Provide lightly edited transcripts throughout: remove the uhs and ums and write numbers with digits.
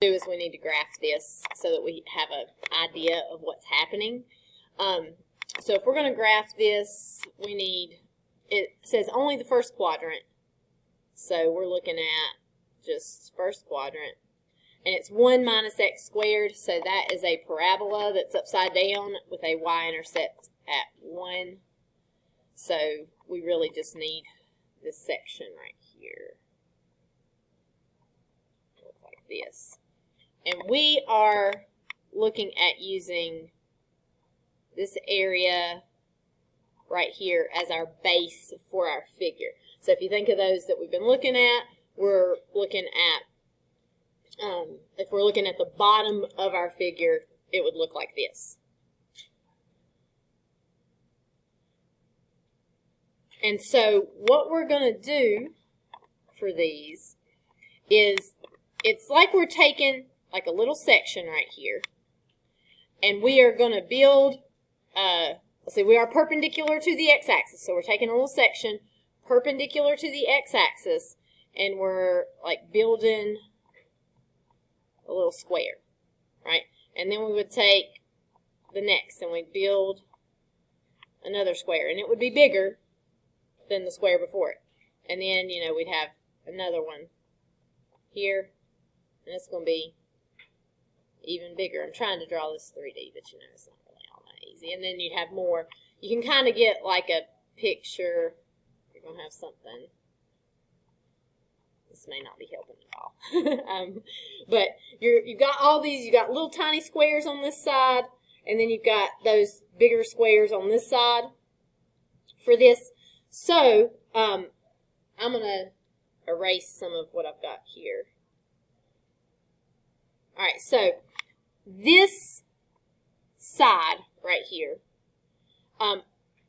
do is we need to graph this so that we have an idea of what's happening. So if we're going to graph this, we need, it says only the first quadrant. So we're looking at just first quadrant. And it's 1 minus x squared, so that is a parabola that's upside down with a y-intercept at 1. So we really just need this section right here. Look like this. And we are looking at using this area right here as our base for our figure. So if you think of those that we've been looking at, we're looking at, if we're looking at the bottom of our figure, it would look like this. And so what we're going to do for these is, it's like we're taking like a little section right here, and we are going to build, let's see, we are perpendicular to the x-axis, so we're taking a little section perpendicular to the x-axis, and we're like building a little square, right? And then we would take the next and we'd build another square, and it would be bigger than the square before it. And then, you know, we'd have another one here, and it's going to be even bigger. I'm trying to draw this 3D, but you know, it's not really all that easy. And then you'd have more. You can kind of get like a picture. You're going to have something. This may not be helping at all. But you've got all these, you've got little tiny squares on this side, and then you've got those bigger squares on this side for this. So I'm going to erase some of what I've got here. All right, so this side right here,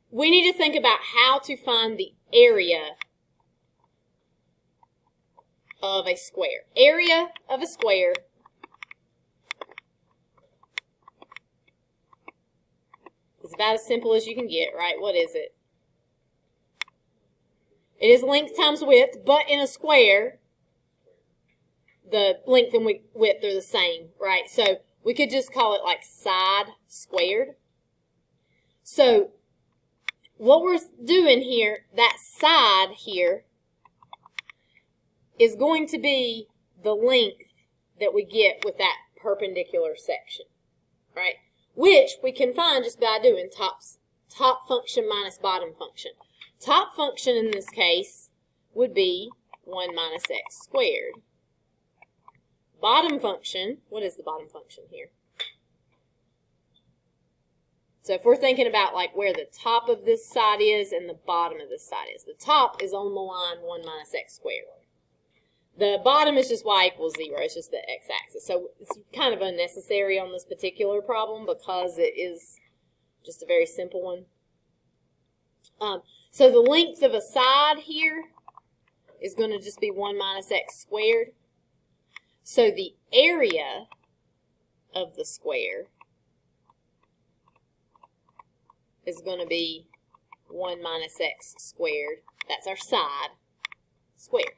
we need to think about how to find the area of a square. Area of a square is about as simple as you can get, right? What is it? It is length times width, but in a square, the length and width are the same, right? So we could just call it like side squared. So what we're doing here, that side here, is going to be the length that we get with that perpendicular section, right? Which we can find just by doing top function minus bottom function. Top function in this case would be 1 minus x squared. Bottom function, what is the bottom function here? So if we're thinking about like where the top of this side is and the bottom of this side is, the top is on the line 1 minus x squared. The bottom is just y equals 0. It's just the x-axis. So it's kind of unnecessary on this particular problem because it is just a very simple one. So the length of a side here is going to just be 1 minus x squared. So the area of the square is going to be 1 minus x squared. That's our side squared.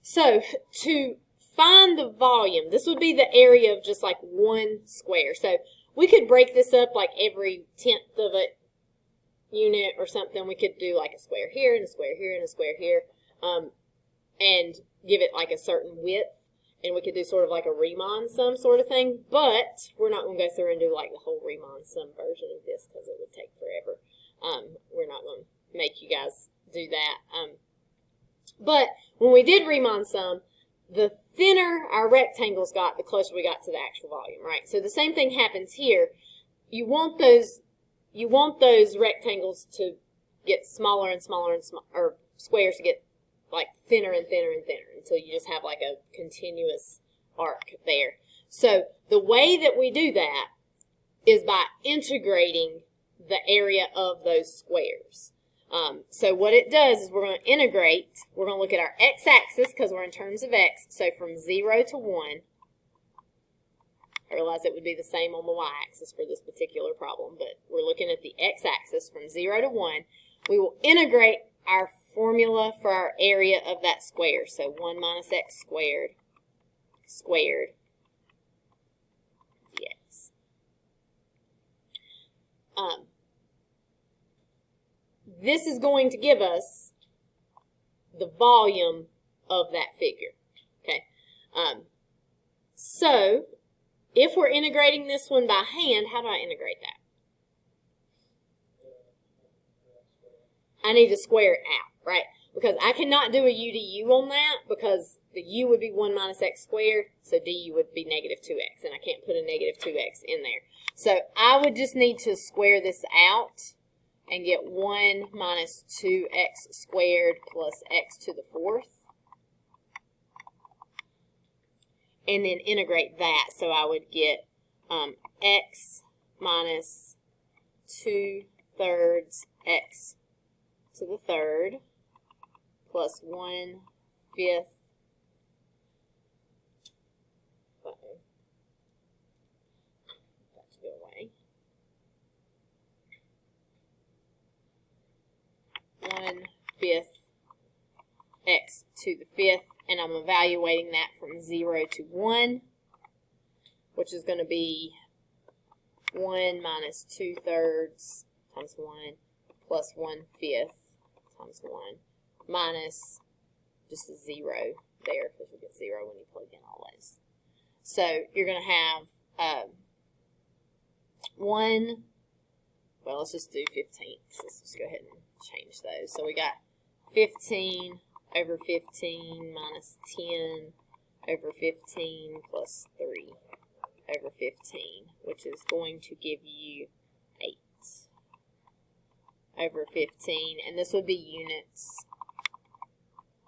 So to find the volume, this would be the area of just like one square. So we could break this up like every 10th of a unit or something. We could do like a square here and a square here and a square here, and give it like a certain width. And we could do sort of like a Riemann sum sort of thing. But we're not going to go through and do like the whole Riemann sum version of this because it would take forever. We're not going to make you guys do that. But when we did Riemann sum, the thinner our rectangles got, the closer we got to the actual volume, right? So the same thing happens here. You want those rectangles to get smaller and smaller and or squares to get like thinner and thinner and thinner until you just have like a continuous arc there. So the way that we do that is by integrating the area of those squares. So what it does is we're going to integrate, we're going to look at our x-axis because we're in terms of x, so from 0 to 1, I realize it would be the same on the y-axis for this particular problem, but we're looking at the x-axis from 0 to 1. We will integrate our formula for our area of that square. So 1 minus x squared dx. This is going to give us the volume of that figure. Okay. So if we're integrating this one by hand, how do I integrate that? I need to square it out, right? Because I cannot do a u du on that because the u would be 1 minus x squared, so du would be negative 2x, and I can't put a negative 2x in there. So I would just need to square this out and get 1 minus 2x squared plus x to the 4th. And then integrate that, so I would get x minus 2/3 x to the 3rd plus 1/5 that to go away. 1/5 x to the 5th, and I'm evaluating that from 0 to 1, which is going to be 1 minus 2/3 times 1 plus 1/5 times 1 minus just a 0 there, because we get 0 when you plug in all those. So you're going to have 1, well, let's just do 15ths. Let's just go ahead and change those. So we got 15 over 15 minus 10 over 15 plus 3 over 15, which is going to give you 8 over 15, and this would be units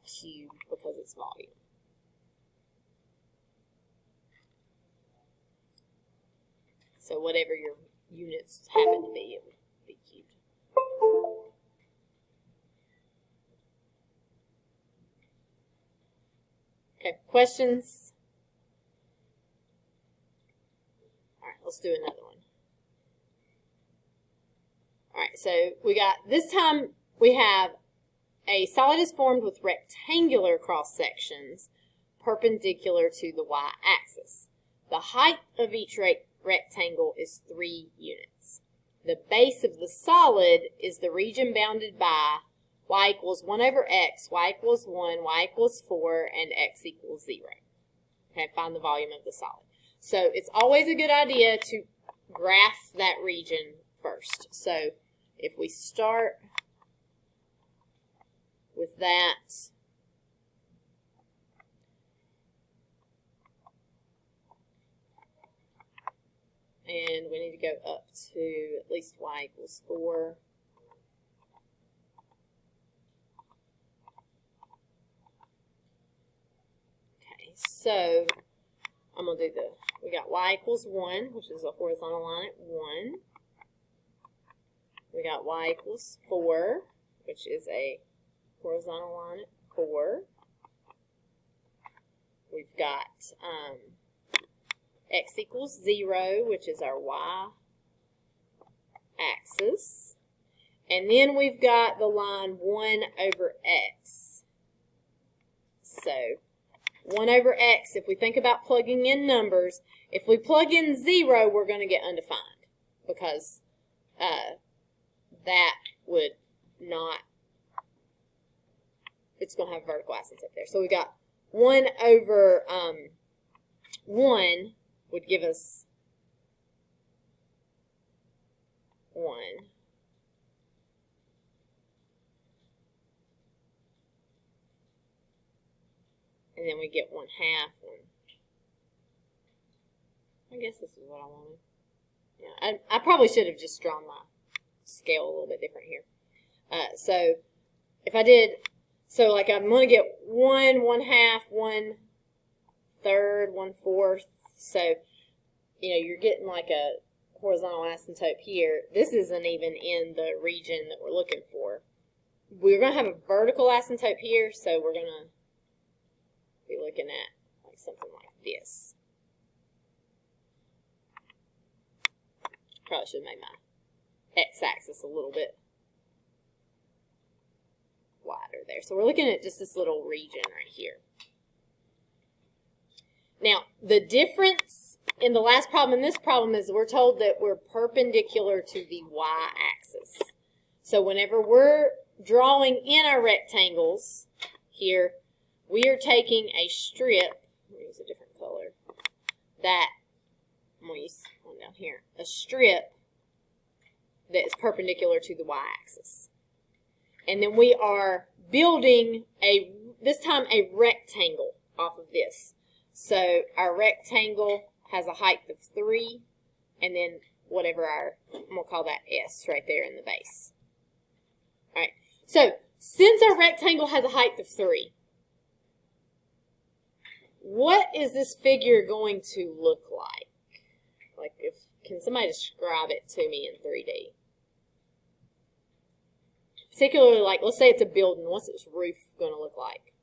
cubed because it's volume. So whatever your units happen to be, it would be cubed. Okay, questions? All right, let's do another one. All right, so we got, this time we have a solid is formed with rectangular cross sections perpendicular to the y-axis. The height of each rectangle is 3 units. The base of the solid is the region bounded by y equals 1 over x, y equals 1, y equals 4, and x equals 0. Okay, find the volume of the solid. So it's always a good idea to graph that region first. So if we start with that, and we need to go up to at least y equals 4. Okay, so I'm going to do we got y equals 1, which is a horizontal line at 1. We got y equals 4, which is a horizontal line at 4. We've got x equals 0, which is our y-axis. And then we've got the line 1 over x. So 1 over x, if we think about plugging in numbers, if we plug in 0, we're going to get undefined because that would not, it's going to have vertical asymptote there. So we got 1 over 1 would give us 1. And then we get 1/2. And I guess this is what I wanted. Yeah, I probably should have just drawn my scale a little bit different here. So if I did, so like I'm going to get 1, 1/2, 1/3, 1/4. So, you know, you're getting like a horizontal asymptote here. This isn't even in the region that we're looking for. We're going to have a vertical asymptote here, so we're going to be looking at like something like this. Probably should have made my x-axis a little bit wider there. So we're looking at just this little region right here. Now, the difference in the last problem and this problem is we're told that we're perpendicular to the y-axis. So whenever we're drawing in our rectangles here, we are taking a strip, I'm going to use a different color, that, I'm going to use one down here, a strip that is perpendicular to the y-axis. And then we are building, this time, a rectangle off of this. So our rectangle has a height of 3, and then whatever I'm going to call that S right there in the base. All right. So since our rectangle has a height of 3, what is this figure going to look like? Like, can somebody describe it to me in 3D? Particularly, like, let's say it's a building. What's its roof going to look like?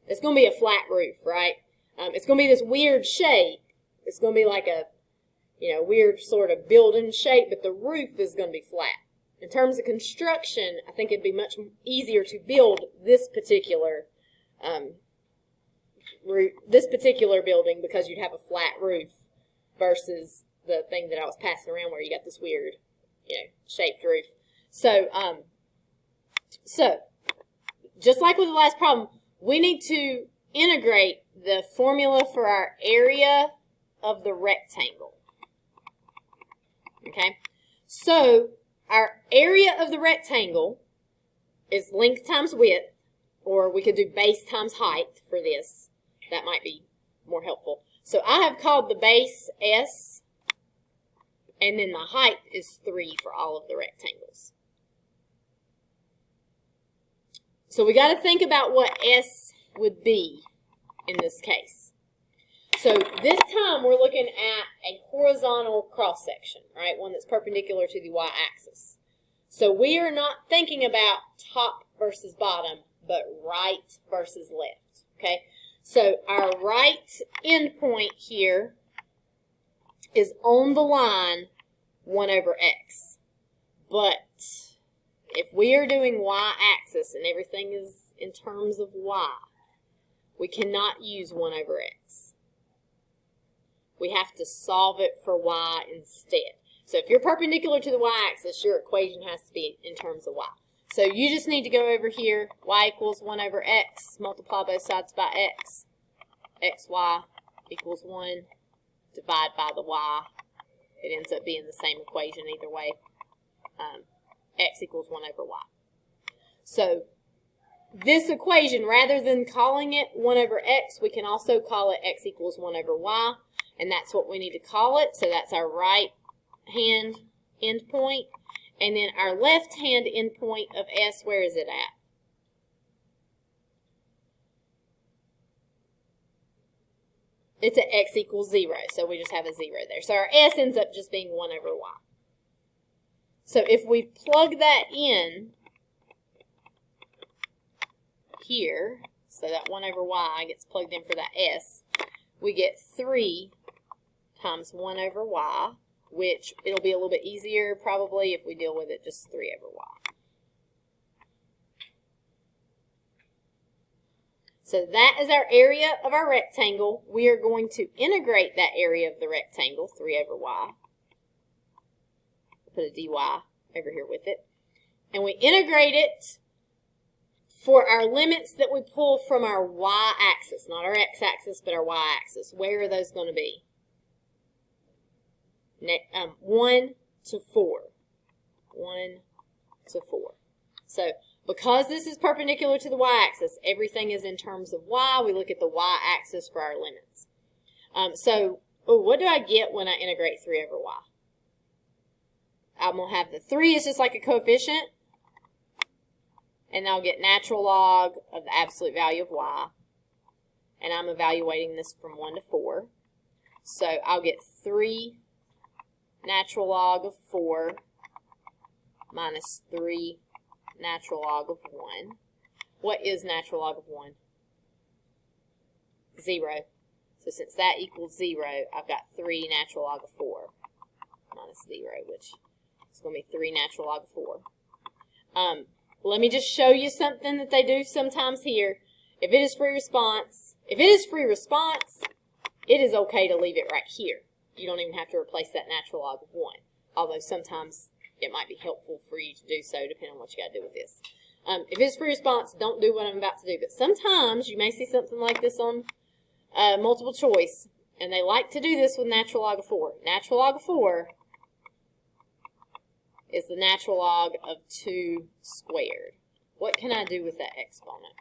It's going to be a flat roof, right? It's going to be this weird shape. It's going to be like a, weird sort of building shape, but the roof is going to be flat. In terms of construction, I think it'd be much easier to build this particular building because you'd have a flat roof versus the thing that I was passing around where you got this weird, shaped roof. So just like with the last problem, we need to integrate the formula for our area of the rectangle. Okay? So our area of the rectangle is length times width, or we could do base times height for this. That might be more helpful. So I have called the base S, and then the height is 3 for all of the rectangles. So we got to think about what S would be in this case. So this time we're looking at a horizontal cross section, right? One that's perpendicular to the y-axis. So we are not thinking about top versus bottom, but right versus left, okay? So our right endpoint here is on the line 1 over x. But if we are doing y-axis and everything is in terms of y, we cannot use 1 over x. We have to solve it for y instead. So if you're perpendicular to the y-axis, your equation has to be in terms of y. So you just need to go over here, y equals 1 over x, multiply both sides by x, xy equals 1, divide by the y. It ends up being the same equation either way. X equals 1 over y. So this equation, rather than calling it 1 over x, we can also call it x equals 1 over y, and that's what we need to call it. So that's our right hand endpoint. And then our left hand endpoint of S, where is it at? It's at x equals 0, so we just have a 0 there. So our S ends up just being 1 over y. So if we plug that in here, so that 1 over y gets plugged in for that S, we get 3 times 1 over y, which it'll be a little bit easier probably if we deal with it just 3 over y. So that is our area of our rectangle. We are going to integrate that area of the rectangle, 3 over y. Put a dy over here with it. And we integrate it for our limits that we pull from our y-axis, not our x-axis, but our y-axis. Where are those going to be? 1 to 4. 1 to 4. So because this is perpendicular to the y-axis, everything is in terms of y. We look at the y-axis for our limits. What do I get when I integrate 3 over y? I'm going to have the 3 is just like a coefficient, and I'll get natural log of the absolute value of y, and I'm evaluating this from 1 to 4. So I'll get 3 natural log of 4 minus 3 natural log of 1. What is natural log of 1? 0. So since that equals 0, I've got 3 natural log of 4. minus 0, which is going to be 3 natural log of 4. Let me just show you something that they do sometimes here. If it is free response, it is okay to leave it right here. You don't even have to replace that natural log of 1, although sometimes it might be helpful for you to do so depending on what you got to do with this. If it's free response, don't do what I'm about to do. But sometimes you may see something like this on multiple choice, and they like to do this with natural log of 4. Natural log of 4 is the natural log of 2 squared. What can I do with that exponent?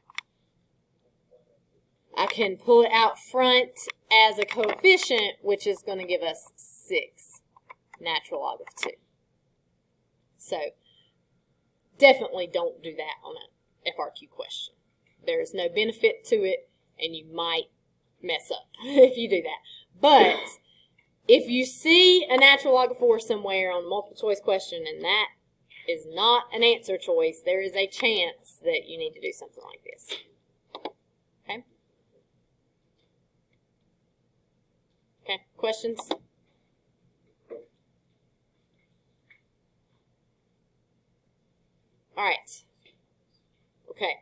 I can pull it out front as a coefficient, which is going to give us 6 natural log of 2. So, definitely don't do that on an FRQ question. There is no benefit to it, and you might mess up if you do that. But if you see a natural log of 4 somewhere on a multiple choice question and that is not an answer choice, there is a chance that you need to do something like this. Okay? Okay, questions? All right. Okay,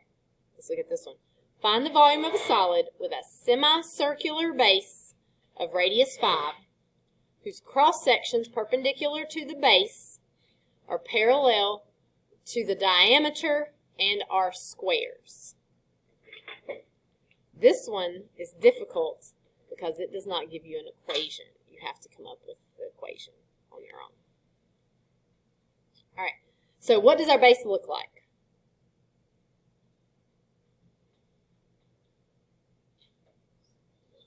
let's look at this one. Find the volume of a solid with a semicircular base of radius 5, whose cross sections perpendicular to the base are parallel to the diameter and are squares. This one is difficult because it does not give you an equation. You have to come up with the equation on your own. All right. So what does our base look like?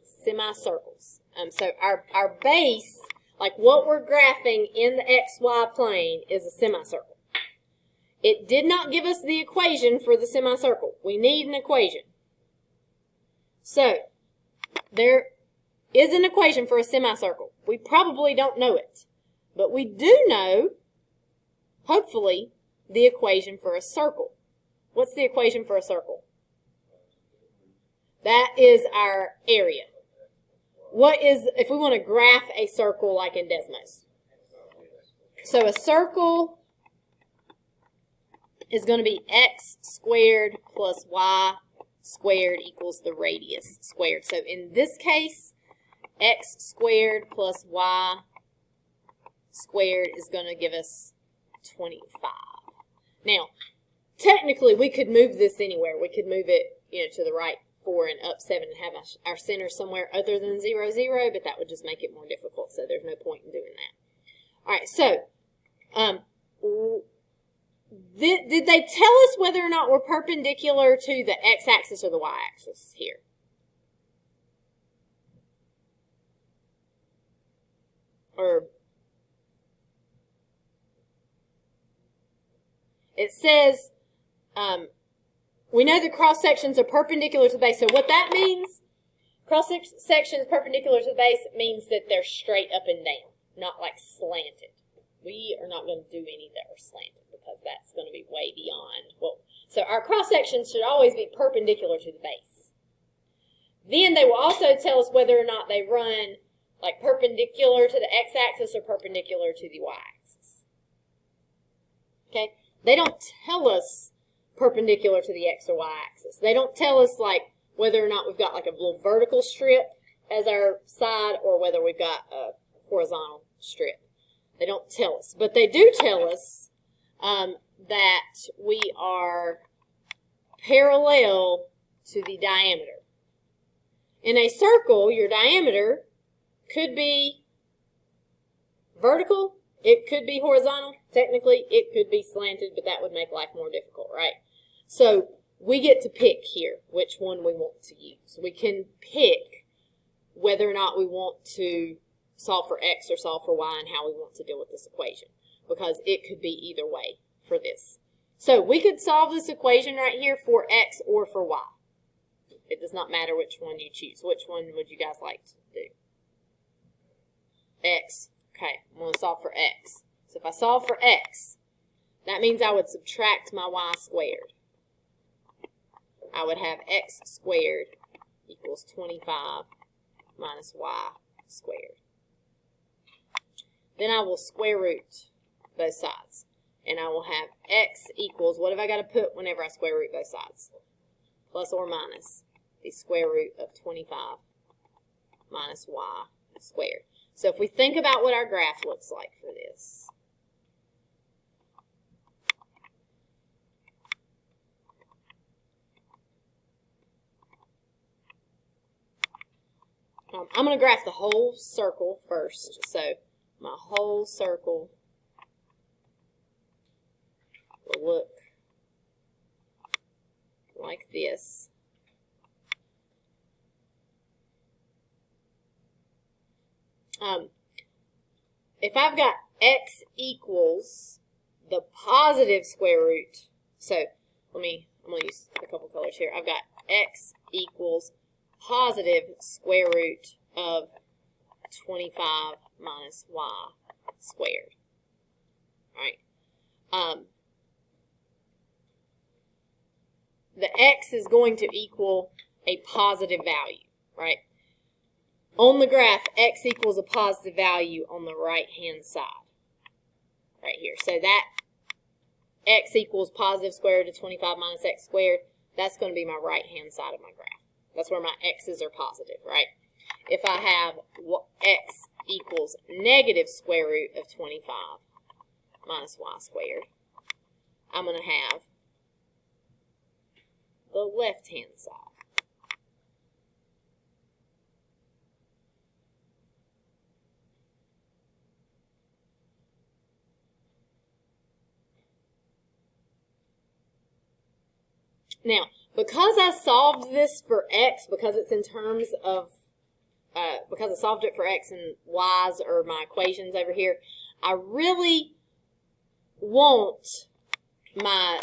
Semicircles. So our base, like what we're graphing in the XY plane, is a semicircle. It did not give us the equation for the semicircle. We need an equation. So there is an equation for a semicircle. We probably don't know it, but we do know, hopefully, the equation for a circle. What's the equation for a circle? That is our area. What is, if we want to graph a circle like in Desmos? So a circle is going to be x squared plus y squared equals the radius squared. So in this case, x squared plus y squared is going to give us 25. Now, technically, we could move this anywhere. We could move it, to the right 4 and up 7 and have our center somewhere other than 0, 0, but that would just make it more difficult, so there's no point in doing that. All right, so did they tell us whether or not we're perpendicular to the x-axis or the y-axis here? Or it says, we know the cross sections are perpendicular to the base. So what that means, cross sections perpendicular to the base means that they're straight up and down, not like slanted. We are not going to do any that are slanted because that's going to be way beyond. So our cross sections should always be perpendicular to the base. Then they will also tell us whether or not they run like perpendicular to the x-axis or perpendicular to the y-axis. Okay? They don't tell us perpendicular to the x or y-axis. They don't tell us like whether or not we've got like a little vertical strip as our side or whether we've got a horizontal strip. They don't tell us. But they do tell us that we are parallel to the diameter. In a circle, your diameter could be vertical. It could be horizontal. Technically, it could be slanted, but that would make life more difficult, right? So we get to pick here which one we want to use. We can pick whether or not we want to solve for x or solve for y and how we want to deal with this equation, because it could be either way for this. So we could solve this equation right here for x or for y. It does not matter which one you choose. Which one would you guys like to do? X. Okay, I'm going to solve for x. So if I solve for x, that means I would subtract my y squared. I would have x squared equals 25 minus y squared. then I will square root both sides. And I will have x equals, what have I got to put whenever I square root both sides? Plus or minus the square root of 25 minus y squared. So if we think about what our graph looks like for this. I'm going to graph the whole circle first. So my whole circle will look like this. If I've got x equals the positive square root, so I'm going to use a couple colors here. I've got x equals positive square root of 25 minus y squared. All right. The x is going to equal a positive value, right? On the graph, x equals a positive value on the right-hand side, right here. So that x equals positive square root of 25 minus x squared, that's going to be my right-hand side of my graph. That's where my x's are positive, right? If I have x equals negative square root of 25 minus y squared, I'm going to have the left-hand side. Now, because I solved this for x, because it's in terms of, because I solved it for x and y's or my equations over here, I really want my,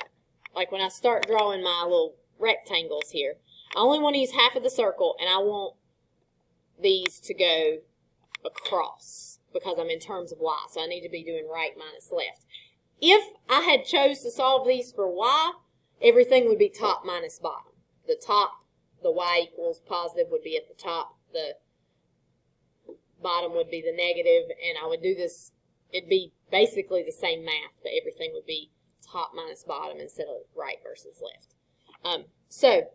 like when I start drawing my little rectangles here, I only want to use half of the circle, and I want these to go across because I'm in terms of y, so I need to be doing right minus left. If I had chose to solve these for y, everything would be top minus bottom. The top, the y equals positive would be at the top, the bottom would be the negative, and I would do this, it'd be basically the same math, but everything would be top minus bottom instead of right versus left. So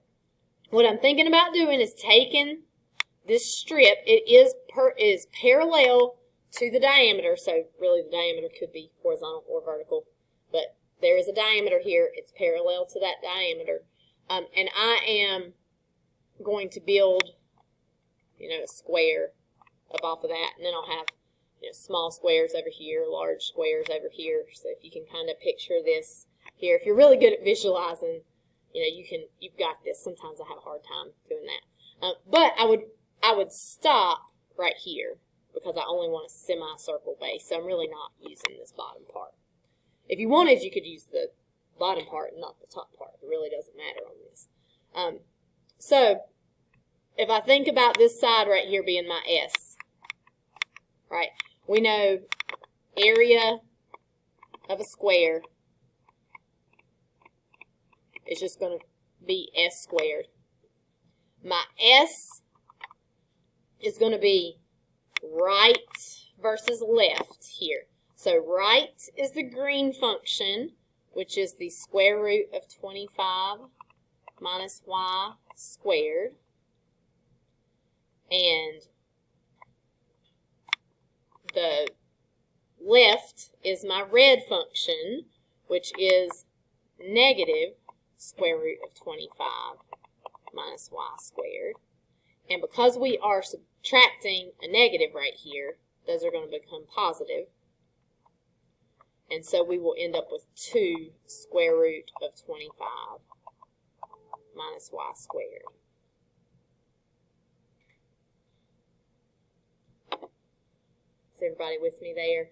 what I'm thinking about doing is taking this strip, it is parallel to the diameter, so really the diameter could be horizontal or vertical, but there is a diameter here, it's parallel to that diameter, and I am going to build, a square up off of that, and then I'll have, small squares over here, large squares over here, so if you can kind of picture this here, if you're really good at visualizing, you've got this. Sometimes I have a hard time doing that. But I would stop right here because I only want a semicircle base, so I'm really not using this bottom part. If you wanted, you could use the bottom part and not the top part. It really doesn't matter on this. So if I think about this side right here being my S, right, we know area of a square is just going to be S squared. My S is going to be right versus left here. So right is the green function, which is the square root of 25 minus y squared. And the left is my red function, which is negative square root of 25 minus y squared. And because we are subtracting a negative right here, those are going to become positive. And so we will end up with 2 square root of 25 minus y squared. Is everybody with me there?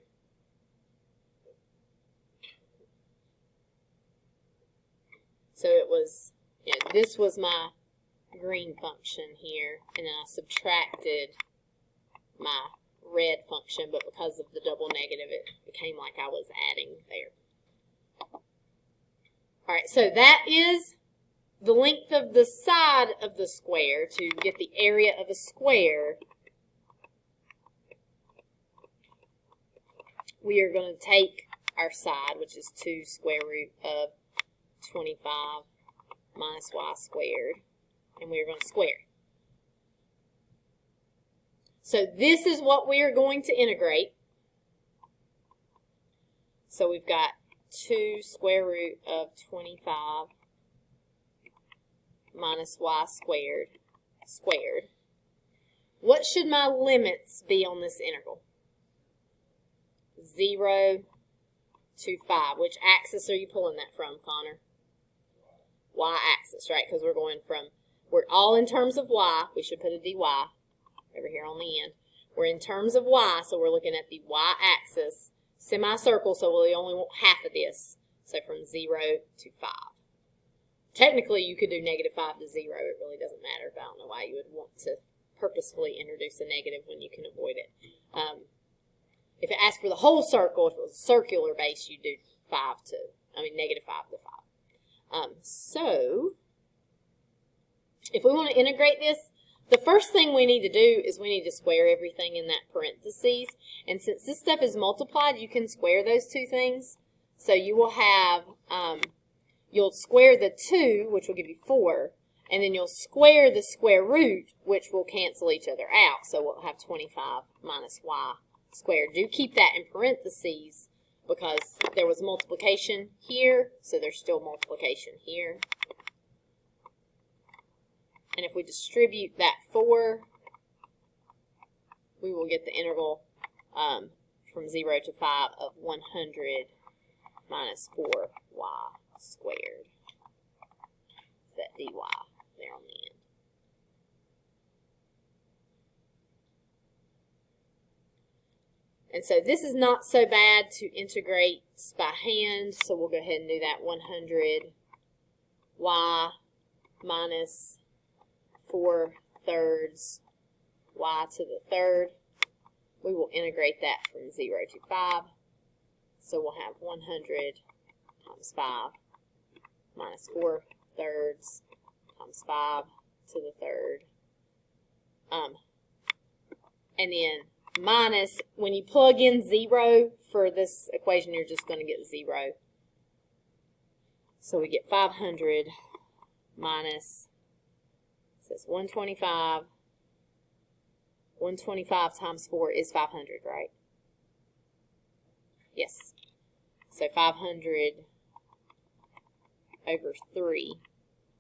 So it was, this was my green function here, and then I subtracted my red function, but because of the double negative, it became like I was adding there. All right, so that is the length of the side of the square to get the area of a square. we are going to take our side, which is 2 square root of 25 minus y squared, and we are going to square it. So this is what we are going to integrate. So we've got 2 square root of 25 minus y squared squared. What should my limits be on this integral? 0 to 5. Which axis are you pulling that from, Connor? Y-axis, right? Because we're all in terms of y. We should put a dy over here on the end. We're in terms of y, so we're looking at the y-axis, semicircle, so we only want half of this. So from 0 to 5. Technically, you could do -5 to 0. It really doesn't matter, but I don't know why you would want to purposefully introduce a negative when you can avoid it. If it asked for the whole circle, if it was a circular base, you'd do -5 to 5. So, if we want to integrate this, the first thing we need to do is we need to square everything in that parentheses. And since this stuff is multiplied, you can square those two things. So you will have, you'll square the 2, which will give you 4, and then you'll square the square root, which will cancel each other out. So we'll have 25 minus y squared. Do keep that in parentheses because there was multiplication here, so there's still multiplication here. And if we distribute that 4, we will get the integral from 0 to 5 of 100 minus 4y squared. That dy there on the end. And so this is not so bad to integrate by hand, so we'll go ahead and do that. 100 y minus 4/3 y to the third. We will integrate that from 0 to 5. So we'll have 100 times 5 minus 4/3 times 5 to the third. And then minus, when you plug in 0 for this equation, you're just going to get 0. So we get 500 minus, it says 125. 125 times 4 is 500, right? Yes. So 500 over 3.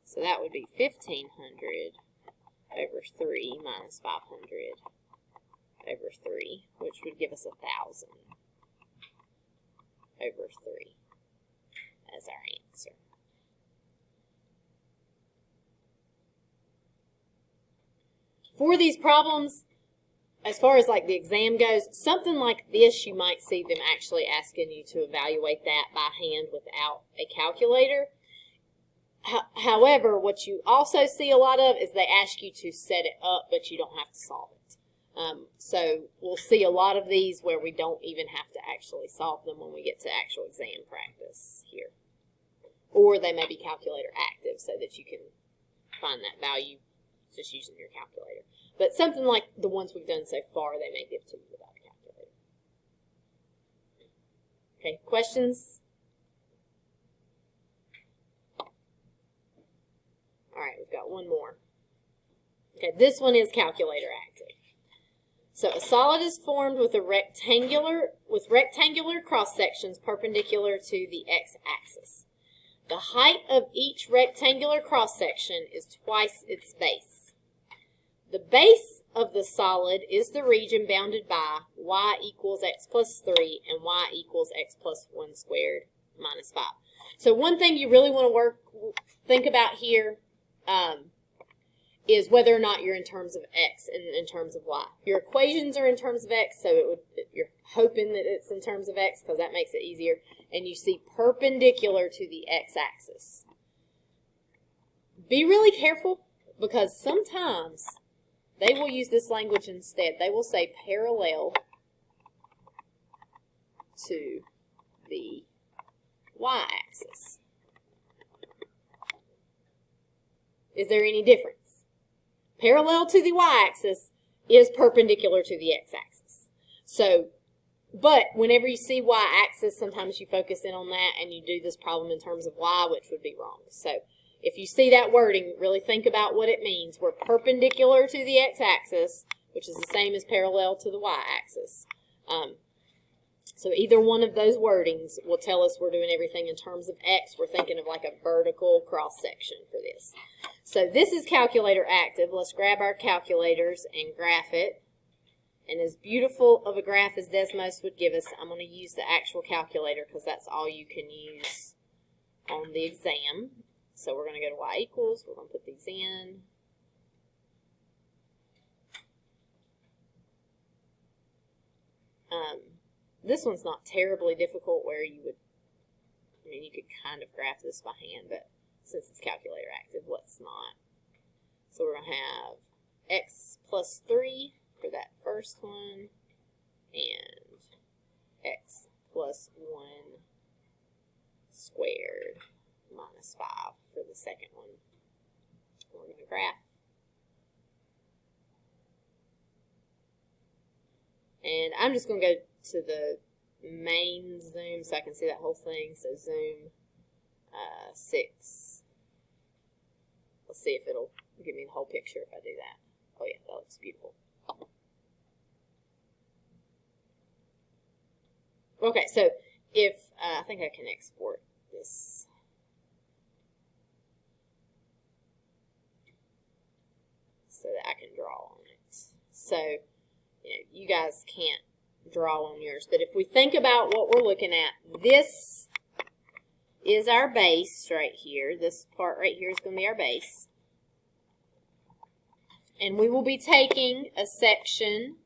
So that would be 1,500 over 3 minus 500 over 3, which would give us 1,000 over 3 as our answer. For these problems, as far as like the exam goes, something like this, you might see them actually asking you to evaluate that by hand without a calculator. However, what you also see a lot of is they ask you to set it up, but you don't have to solve it. So we'll see a lot of these where we don't even have to actually solve them when we get to actual exam practice here. Or they may be calculator active so that you can find that value just using your calculator. But something like the ones we've done so far, they may give to you without a calculator. Okay, questions? All right, we've got one more. Okay, this one is calculator active. So a solid is formed with rectangular cross sections perpendicular to the x-axis. The height of each rectangular cross section is twice its base. The base of the solid is the region bounded by y equals x plus 3 and y equals x plus 1 squared minus 5. So one thing you really want to think about here is whether or not you're in terms of x and in terms of y. Your equations are in terms of x, so you're hoping that it's in terms of x because that makes it easier. And you see perpendicular to the x-axis. Be really careful because sometimes they will use this language instead. They will say parallel to the y-axis. Is there any difference? Parallel to the y-axis is perpendicular to the x-axis. So But whenever you see y-axis, sometimes you focus in on that and you do this problem in terms of y, which would be wrong. So if you see that wording, really think about what it means. We're perpendicular to the x-axis, which is the same as parallel to the y-axis. So either one of those wordings will tell us we're doing everything in terms of x. We're thinking of like a vertical cross-section for this. So this is calculator active. Let's grab our calculators and graph it. And as beautiful of a graph as Desmos would give us, I'm going to use the actual calculator because that's all you can use on the exam. So we're going to go to y equals. We're going to put these in. This one's not terribly difficult where you would, I mean, you could kind of graph this by hand, but since it's calculator active, let's not. So we're going to have x plus 3 for that first one, and x plus 1 squared minus 5 for the second one. We're going to graph. And I'm just going to go to the main zoom so I can see that whole thing. So zoom 6. Let's see if it'll give me the whole picture if I do that. Oh yeah, that looks beautiful. Okay, so if I think I can export this. So that I can draw on it. So, you guys can't draw on yours. But if we think about what we're looking at, this is our base right here. This part right here is going to be our base. And we will be taking a section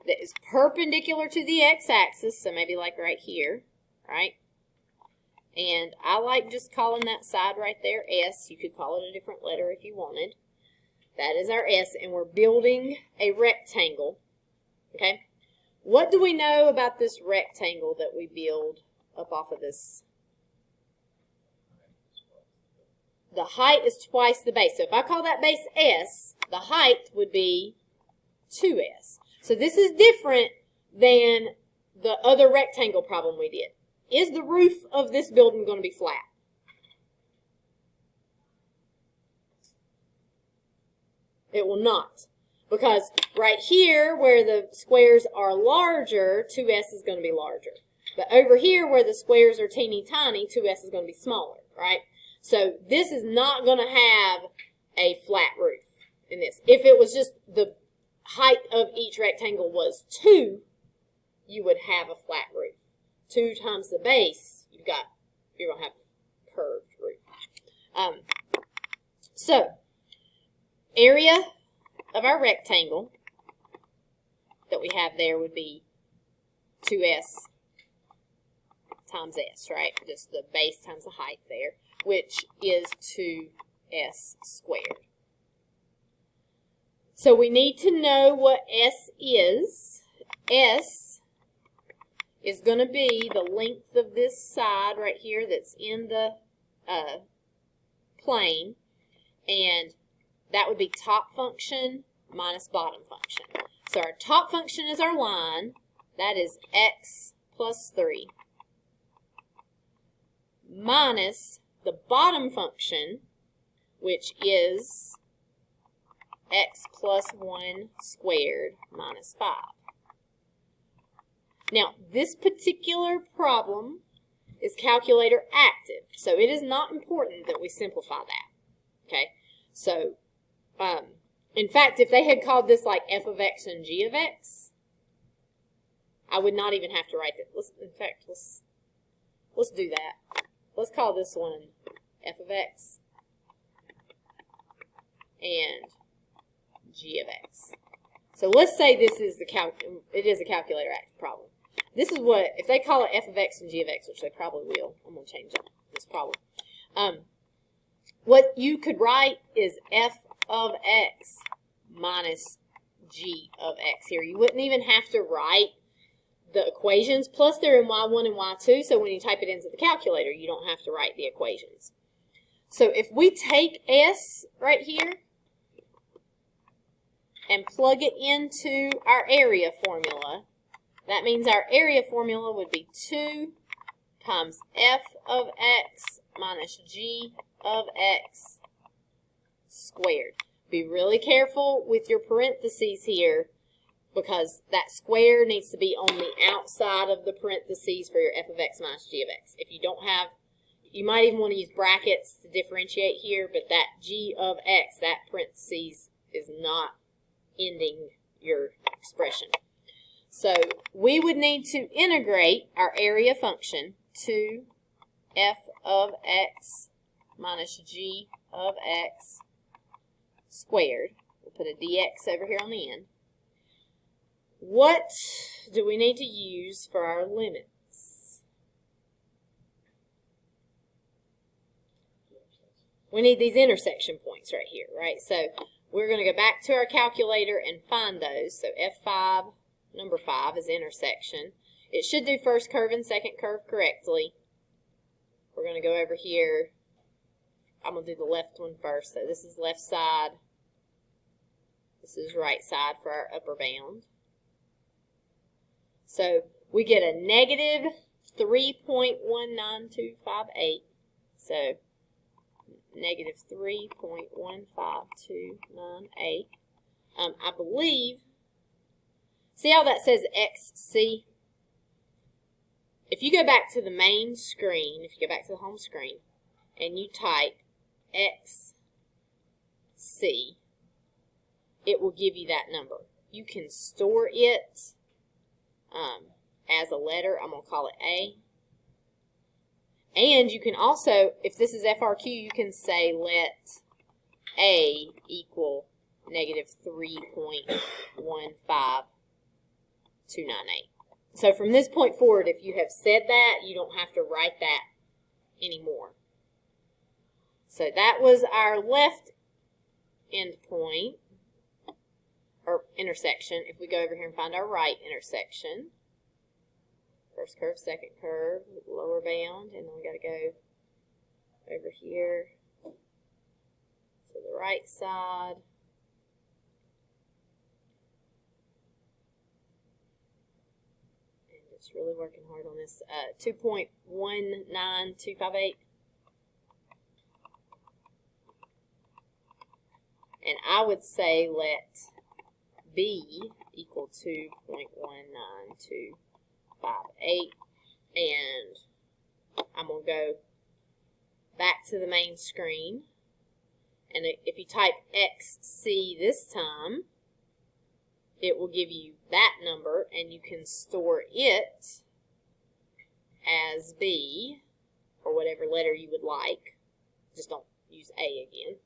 that is perpendicular to the x-axis, so maybe like right here, right? And I like just calling that side right there S. You could call it a different letter if you wanted. That is our S, and we're building a rectangle. Okay, what do we know about this rectangle that we build up off of this? The height is twice the base. So if I call that base S, the height would be 2S. So this is different than the other rectangle problem we did. Is the roof of this building going to be flat? It will not. Because right here, where the squares are larger, 2S is going to be larger. But over here, where the squares are teeny tiny, 2S is going to be smaller, right? So this is not going to have a flat roof in this. If it was just the height of each rectangle was 2, you would have a flat roof. 2 times the base, you're going to have a curved roof. So, area of our rectangle that we have there would be 2S times S, right? Just the base times the height there, which is 2S squared. So we need to know what S is. S is going to be the length of this side right here that's in the plane, and that would be top function minus bottom function. So our top function is our line. That is x plus 3 minus the bottom function, which is x plus 1 squared minus 5. Now, this particular problem is calculator active, so it is not important that we simplify that. Okay? So, in fact, if they had called this like f of x and g of x, I would not even have to write that. Let's do that. Let's call this one f of x and g of x. So let's say this is it is a calculator active problem. This is what, if they call it f of x and g of x, which they probably will, I'm going to change this problem. What you could write is f of x minus g of x here. You wouldn't even have to write the equations, plus they're in y1 and y2, so when you type it into the calculator, you don't have to write the equations. So if we take s right here and plug it into our area formula, That means our area formula would be 2 times f of x minus g of x squared. Be really careful with your parentheses here because that square needs to be on the outside of the parentheses for your f of x minus g of x. If you don't have, you might even want to use brackets to differentiate here, but that g of x, that parentheses is not ending your expression. So we would need to integrate our area function to f of x minus g of x squared. We'll put a dx over here on the end. What do we need to use for our limits? We need these intersection points right here, right? So we're going to go back to our calculator and find those. So F5, number 5 is intersection. It should do first curve and second curve correctly. We're going to go over here. I'm going to do the left one first. So this is left side. This is right side for our upper bound. So we get a negative 3.19258. So negative 3.15298. I believe, see how that says XC? If you go back to the main screen, if you go back to the home screen, and you type XC, it will give you that number. You can store it as a letter. I'm going to call it A. And you can also, if this is FRQ, you can say let A equal negative 3.15298. So from this point forward, if you have said that, you don't have to write that anymore. So that was our left end point, or intersection. If we go over here and find our right intersection, first curve, second curve, lower bound, and then we got to go over here to the right side. And just really working hard on this. 2.19258. And I would say let B equal 2.19258, and I'm going to go back to the main screen, and if you type XC this time, it will give you that number, and you can store it as B, or whatever letter you would like. Just don't use A again.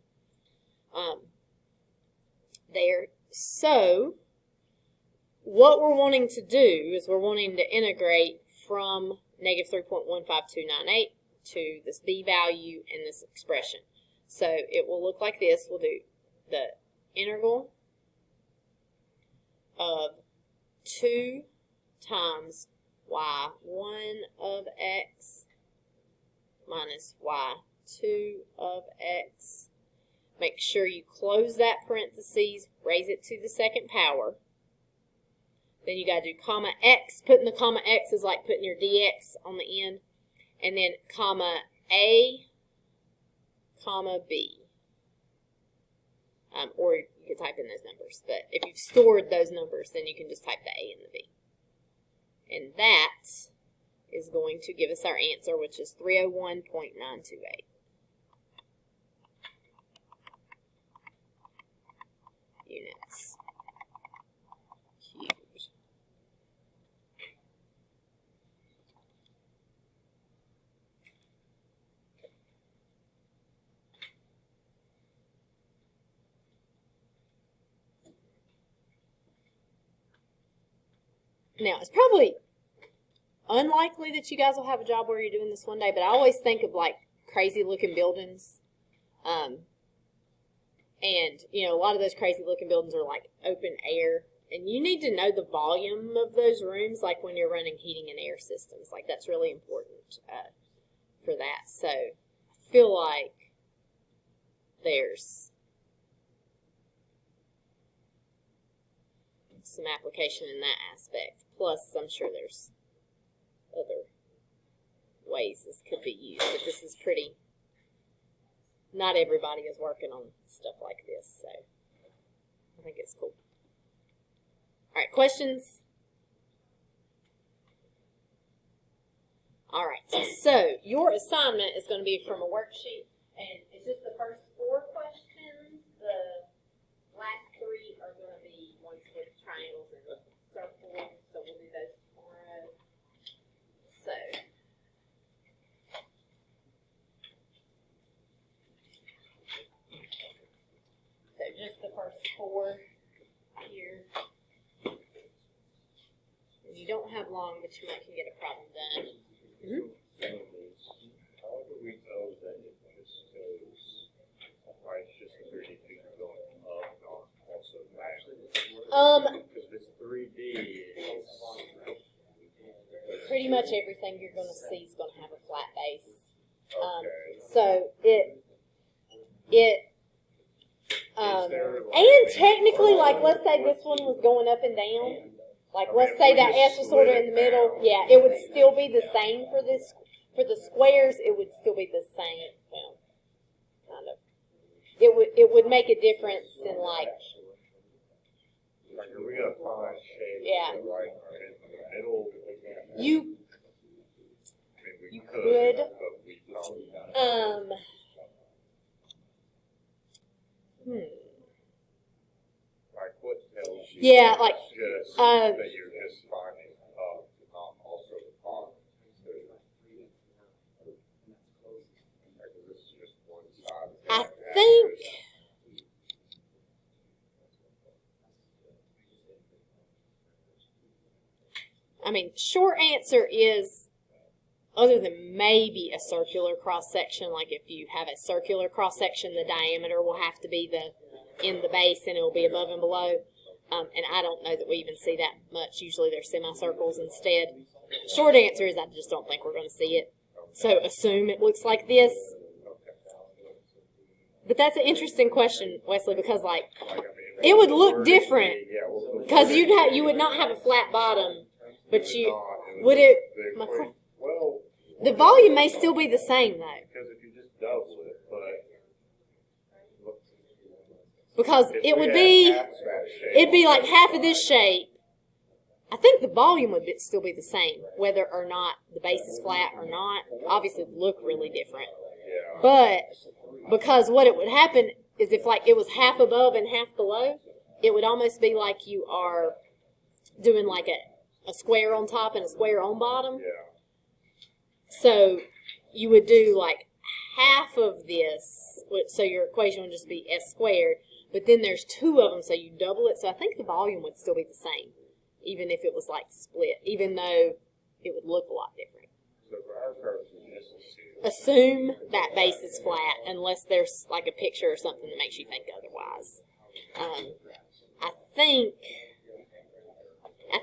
There. So what we're wanting to do is we're wanting to integrate from negative 3.15298 to this B value and this expression. So it will look like this. We'll do the integral of 2 times y1 of x minus y2 of x. Make sure you close that parentheses, raise it to the second power. Then you got to do comma x. Putting the comma x is like putting your dx on the end. And then comma A, comma B. Or you could type in those numbers. But if you've stored those numbers, then you can just type the A and the B. And that is going to give us our answer, which is 301.928. Units cubed. Now, it's probably unlikely that you guys will have a job where you're doing this one day, but I always think of like crazy looking buildings. And, you know, a lot of those crazy looking buildings are like open air. And you need to know the volume of those rooms, like when you're running heating and air systems. Like, that's really important for that. So, I feel like there's some application in that aspect. Plus, I'm sure there's other ways this could be used, but this is pretty, not everybody is working on stuff like this, so I think it's cool. All right, questions? All right, so your assignment is going to be from a worksheet, and it's just the first 4 questions. The last 3 are going to be ones with triangles and circles, so we'll do those tomorrow. So just the first 4 here. And you don't have long, but you might can get a problem done. Mm-hmm. How do we know that it just goes, why it's just 30 feet going up, not also down? Because if it's 3D, pretty much everything you're going to see is going to have a flat base. okay. So and technically, like, let's say this one was going up and down. Like, let's say that S was sort of in the middle. Yeah, it would still be the same for this. For the squares, it would still be the same. Well, kind of. It would make a difference in, like. Like, are we gonna find shapes Yeah. that, like, are in the middle? You I mean, we could. But we don't. Like, what tells you? Yeah, like, just that you're just finding not also the bottom. Like, this is just one side. I think. I mean, short answer is, other than maybe a circular cross-section, like if you have a circular cross-section, the diameter will have to be in the base and it will be above and below. And I don't know that we even see that much. Usually they're semicircles instead. Short answer is I just don't think we're going to see it. So assume it looks like this. But that's an interesting question, Wesley, because, like, it would look different. Because you would not have a flat bottom, but you would it. Well, The volume may still be the same though. because if you just double it, Because it would be, it'd be like half of this shape. I think the volume would still be the same, whether or not the base is flat or not. Obviously, it would look really different. yeah. But because what it would happen is if, like, it was half above and half below, it would almost be like you are doing like a square on top and a square on bottom. Yeah. So you would do like half of this, so your equation would just be S squared, but then there's 2 of them, so you double it. So I think the volume would still be the same, even if it was like split, even though it would look a lot different. So for our purposes, Assume that base is flat unless there's like a picture or something that makes you think otherwise. I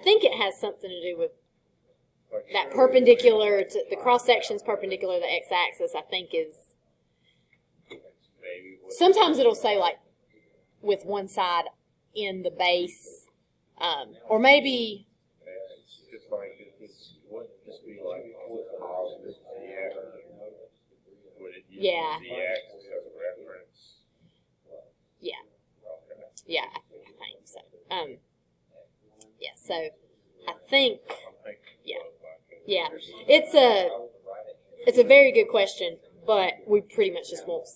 think it has something to do with that perpendicular to the cross section's perpendicular to the x-axis. I think is sometimes it'll say like with one side in the base, or maybe. it's just like this wouldn't just be like this would it use Yeah. the z-axis as a reference? Yeah. Okay. Yeah, I think so. Yeah, so I think, yeah, it's a very good question, but we pretty much just won't